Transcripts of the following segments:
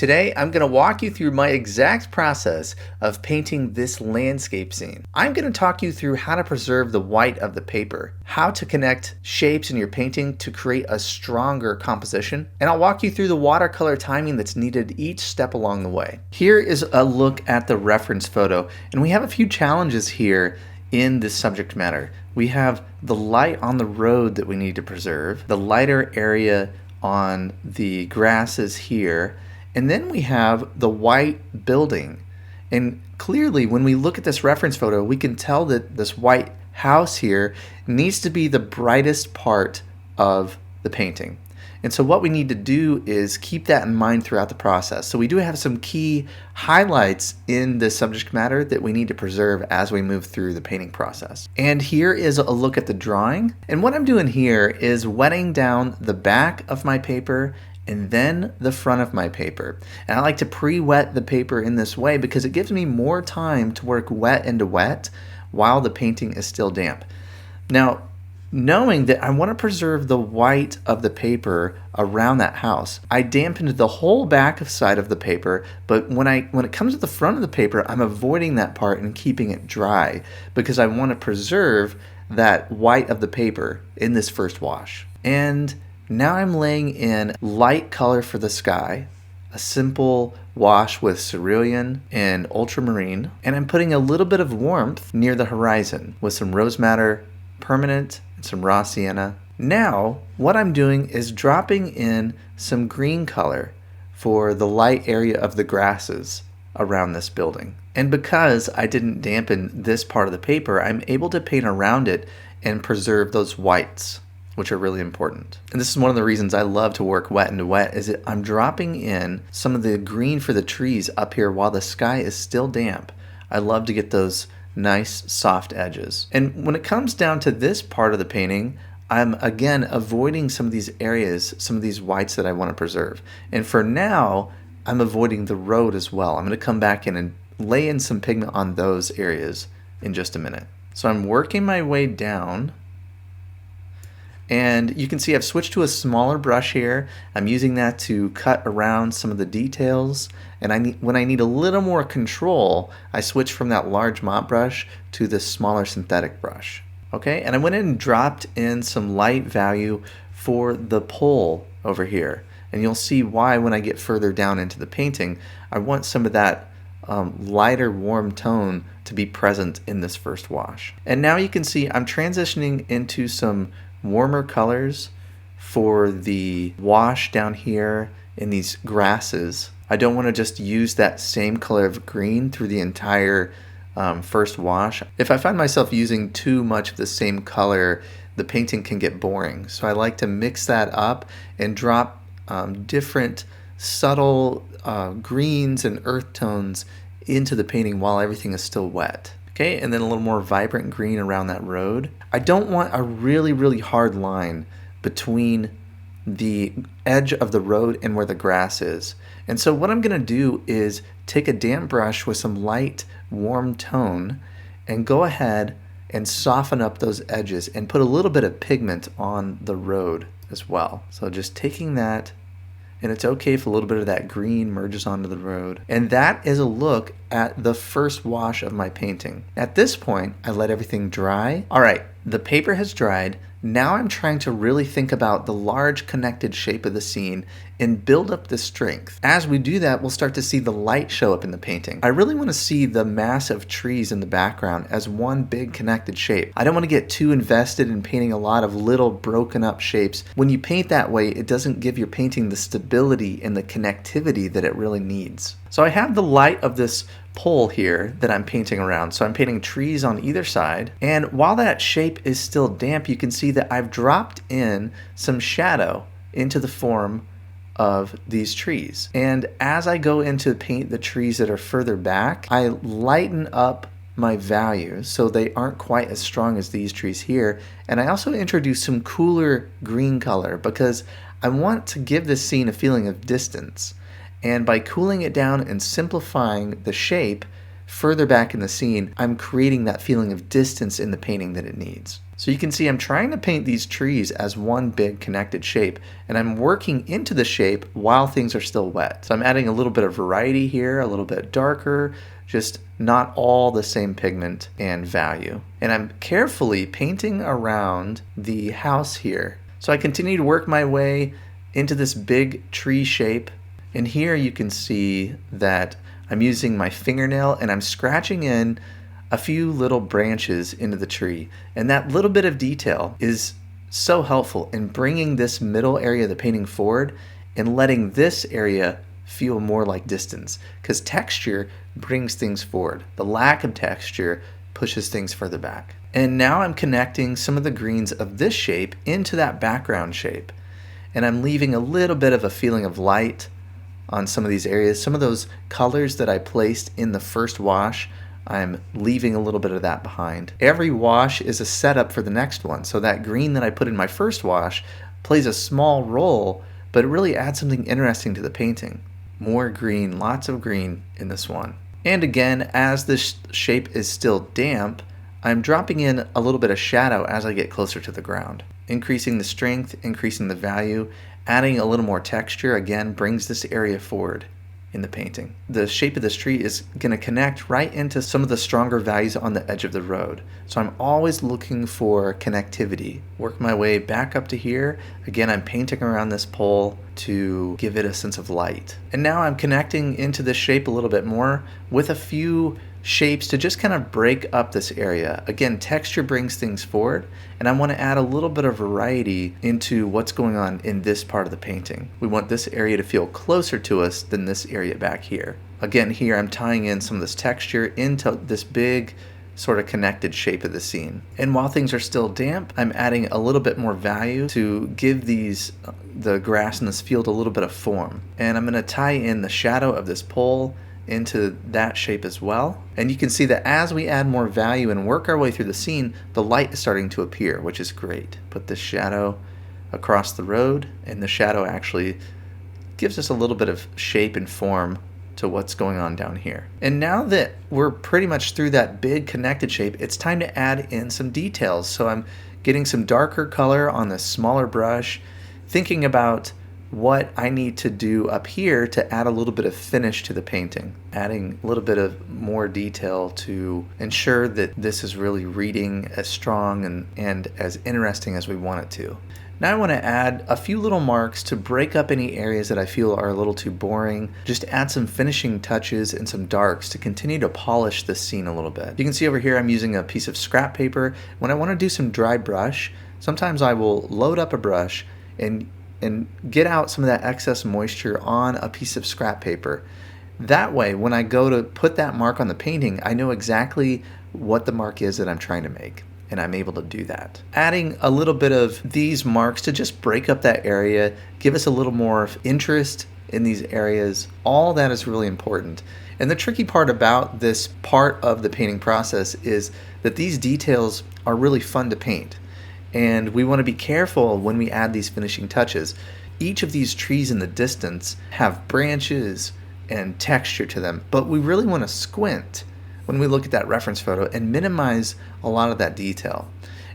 Today, I'm going to walk you through my exact process of painting this landscape scene. I'm going to talk you through how to preserve the white of the paper, how to connect shapes in your painting to create a stronger composition, and I'll walk you through the watercolor timing that's needed each step along the way. Here is a look at the reference photo, and we have a few challenges here in this subject matter. We have the light on the road that we need to preserve, the lighter area on the grasses here, and then we have the white building. And clearly when we look at this reference photo, we can tell that this white house here needs to be the brightest part of the painting. And so what we need to do is keep that in mind throughout the process. So we do have some key highlights in the subject matter that we need to preserve as we move through the painting process. And here is a look at the drawing. And what I'm doing here is wetting down the back of my paper and then the front of my paper. And I like to pre-wet the paper in this way because it gives me more time to work wet into wet while the painting is still damp. Now, knowing that I want to preserve the white of the paper around that house, I dampened the whole back side of the paper, but when it comes to the front of the paper, I'm avoiding that part and keeping it dry because I want to preserve that white of the paper in this first wash. And now I'm laying in light color for the sky, a simple wash with cerulean and ultramarine, and I'm putting a little bit of warmth near the horizon with some rose madder permanent, some raw sienna. Now what I'm doing is dropping in some green color for the light area of the grasses around this building. And because I didn't dampen this part of the paper, I'm able to paint around it and preserve those whites, which are really important. And this is one of the reasons I love to work wet into wet, is that I'm dropping in some of the green for the trees up here while the sky is still damp. I love to get those nice soft edges. And when it comes down to this part of the painting, I'm again avoiding some of these areas, some of these whites that I want to preserve. And for now, I'm avoiding the road as well. I'm going to come back in and lay in some pigment on those areas in just a minute. So I'm working my way down, and you can see I've switched to a smaller brush here. I'm using that to cut around some of the details. And when I need a little more control, I switch from that large mop brush to this smaller synthetic brush. Okay, and I went in and dropped in some light value for the pole over here. And you'll see why when I get further down into the painting, I want some of that lighter warm tone to be present in this first wash. And now you can see I'm transitioning into some warmer colors for the wash down here in these grasses. I don't want to just use that same color of green through the entire first wash. If I find myself using too much of the same color, the painting can get boring. So I like to mix that up and drop different subtle greens and earth tones into the painting while everything is still wet. Okay, and then a little more vibrant green around that road. I don't want a really, really hard line between the edge of the road and where the grass is. And so what I'm going to do is take a damp brush with some light, warm tone and go ahead and soften up those edges and put a little bit of pigment on the road as well. So just taking that, and it's okay if a little bit of that green merges onto the road. And that is a look at the first wash of my painting. At this point, I let everything dry. All right, the paper has dried. Now I'm trying to really think about the large connected shape of the scene and build up the strength. As we do that, we'll start to see the light show up in the painting. I really want to see the massive trees in the background as one big connected shape. I don't want to get too invested in painting a lot of little broken up shapes. When you paint that way, it doesn't give your painting the stability and the connectivity that it really needs. So I have the light of this pole here that I'm painting around. So I'm painting trees on either side. And while that shape is still damp, you can see that I've dropped in some shadow into the form of these trees. And as I go into paint the trees that are further back, I lighten up my values so they aren't quite as strong as these trees here. And I also introduce some cooler green color because I want to give this scene a feeling of distance. And by cooling it down and simplifying the shape further back in the scene, I'm creating that feeling of distance in the painting that it needs. So you can see I'm trying to paint these trees as one big connected shape, and I'm working into the shape while things are still wet. So I'm adding a little bit of variety here, a little bit darker, just not all the same pigment and value. And I'm carefully painting around the house here. So I continue to work my way into this big tree shape, and here you can see that I'm using my fingernail and I'm scratching in a few little branches into the tree, and that little bit of detail is so helpful in bringing this middle area of the painting forward and letting this area feel more like distance, because texture brings things forward. The lack of texture pushes things further back. And now I'm connecting some of the greens of this shape into that background shape, and I'm leaving a little bit of a feeling of light on some of these areas. Some of those colors that I placed in the first wash, I'm leaving a little bit of that behind. Every wash is a setup for the next one. So that green that I put in my first wash plays a small role, but it really adds something interesting to the painting. More green, lots of green in this one. And again, as this shape is still damp, I'm dropping in a little bit of shadow as I get closer to the ground. Increasing the strength, increasing the value, adding a little more texture, again, brings this area forward in the painting. The shape of this tree is going to connect right into some of the stronger values on the edge of the road. So I'm always looking for connectivity. Work my way back up to here. Again, I'm painting around this pole to give it a sense of light. And now I'm connecting into this shape a little bit more with a few shapes to just kind of break up this area. Again, texture brings things forward, and I want to add a little bit of variety into what's going on in this part of the painting. We want this area to feel closer to us than this area back here. Again, here I'm tying in some of this texture into this big sort of connected shape of the scene. And while things are still damp, I'm adding a little bit more value to give the grass in this field a little bit of form. And I'm going to tie in the shadow of this pole into that shape as well. And you can see that as we add more value and work our way through the scene, the light is starting to appear, which is great. Put this shadow across the road, and the shadow actually gives us a little bit of shape and form to what's going on down here. And now that we're pretty much through that big connected shape, it's time to add in some details. So I'm getting some darker color on this smaller brush, thinking about what I need to do up here to add a little bit of finish to the painting, adding a little bit of more detail to ensure that this is really reading as strong and as interesting as we want it to. Now I want to add a few little marks to break up any areas that I feel are a little too boring. Just add some finishing touches and some darks to continue to polish this scene a little bit. You can see over here I'm using a piece of scrap paper. When I want to do some dry brush, sometimes I will load up a brush and get out some of that excess moisture on a piece of scrap paper. That way, when I go to put that mark on the painting, I know exactly what the mark is that I'm trying to make, and I'm able to do that. Adding a little bit of these marks to just break up that area, give us a little more interest in these areas, all that is really important. And the tricky part about this part of the painting process is that these details are really fun to paint. And we want to be careful when we add these finishing touches. Each of these trees in the distance have branches and texture to them, but we really want to squint when we look at that reference photo and minimize a lot of that detail.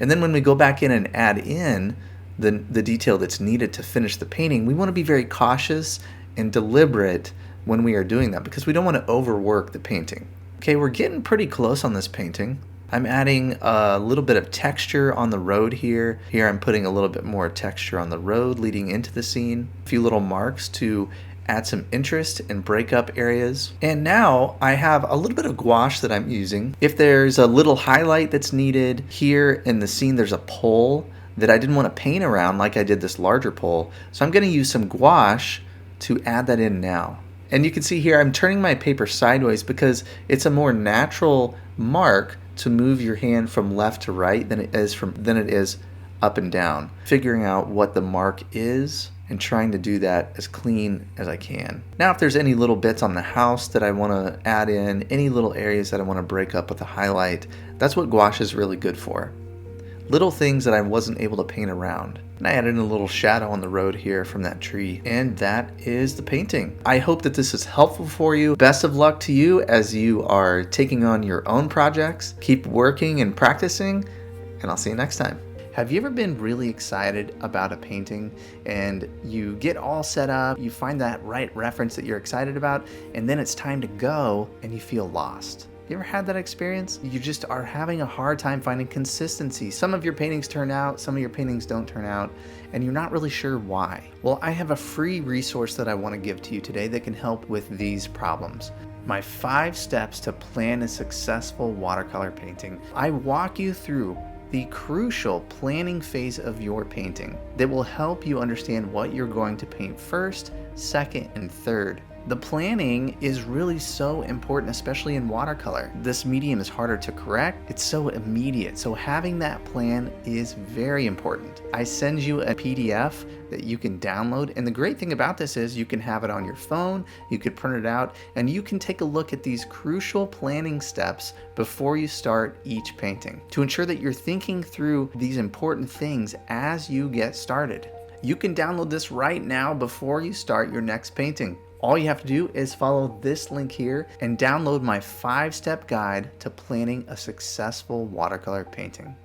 And then when we go back in and add in the detail that's needed to finish the painting, we want to be very cautious and deliberate when we are doing that, because we don't want to overwork the painting. Okay, we're getting pretty close on this painting. I'm adding a little bit of texture on the road here. Here I'm putting a little bit more texture on the road leading into the scene. A few little marks to add some interest and break up areas. And now I have a little bit of gouache that I'm using. If there's a little highlight that's needed here in the scene, there's a pole that I didn't want to paint around like I did this larger pole. So I'm going to use some gouache to add that in now. And you can see here I'm turning my paper sideways because it's a more natural mark to move your hand from left to right than it is up and down. Figuring out what the mark is and trying to do that as clean as I can. Now if there's any little bits on the house that I want to add in, any little areas that I want to break up with a highlight, that's what gouache is really good for. Little things that I wasn't able to paint around. And I added in a little shadow on the road here from that tree. And that is the painting. I hope that this is helpful for you. Best of luck to you as you are taking on your own projects. Keep working and practicing, and I'll see you next time. Have you ever been really excited about a painting and you get all set up, you find that right reference that you're excited about, and then it's time to go and you feel lost? You ever had that experience? You just are having a hard time finding consistency. Some of your paintings turn out, some of your paintings don't turn out, and you're not really sure why. Well, I have a free resource that I want to give to you today that can help with these problems. My 5 steps to plan a successful watercolor painting. I walk you through the crucial planning phase of your painting that will help you understand what you're going to paint first, second, and third. The planning is really so important, especially in watercolor. This medium is harder to correct. It's so immediate. So having that plan is very important. I send you a PDF that you can download. And the great thing about this is you can have it on your phone, you could print it out, and you can take a look at these crucial planning steps before you start each painting to ensure that you're thinking through these important things as you get started. You can download this right now before you start your next painting. All you have to do is follow this link here and download my 5-step guide to planning a successful watercolor painting.